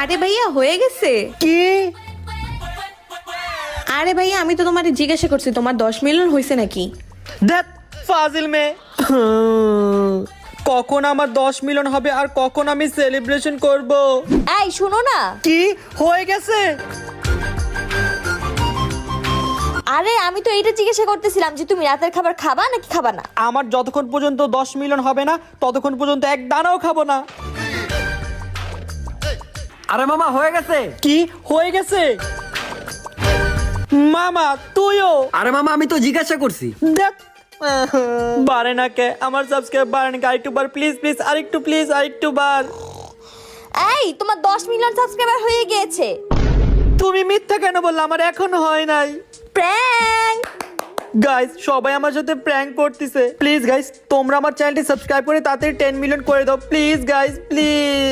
আরে ভাইয়া হয়ে গেছে। কি? আরে ভাইয়া আমি তো তোমারে জিজ্ঞাসা করছি তোমার 10 মিলিয়ন হয়েছে নাকি। ধ্যাৎ ফাজিল মেয়ে। কখন আমার 10 মিলিয়ন হবে আর কখন আমি সেলিব্রেশন করব? এই শুনো না, কি হয়ে গেছে? আরে আমি তো এইটা জিজ্ঞাসা করতেছিলাম যে তুমি রাতের খাবার খাবা নাকি খাবা না। আমার যতক্ষণ পর্যন্ত 10 মিলিয়ন হবে না ততক্ষণ পর্যন্ত এক দানাও খাবো না। আরে মামা হয়ে গেছে। কি হয়ে গেছে? মামা তুইও? আরে মামা আমি তো জিজ্ঞাসা করছি। দেখ বারে না কে আমার সাবস্ক্রাইব বাড়ে না, আরেকটু বার প্লিজ প্লিজ, আরেকটু বার। এই তোমার 10 মিলিয়ন সাবস্ক্রাইবার হয়ে গিয়েছে। তুমি মিথ্যা কেন বললে? আমার এখনো হয় নাই। প্র্যাঙ্ক। গাইস সবাই আমার সাথে প্র্যাঙ্ক করতেছে। প্লিজ গাইস তোমরা আমার চ্যানেলটি সাবস্ক্রাইব করে তাড়াতাড়ি 10 মিলিয়ন করে দাও প্লিজ গাইস প্লিজ।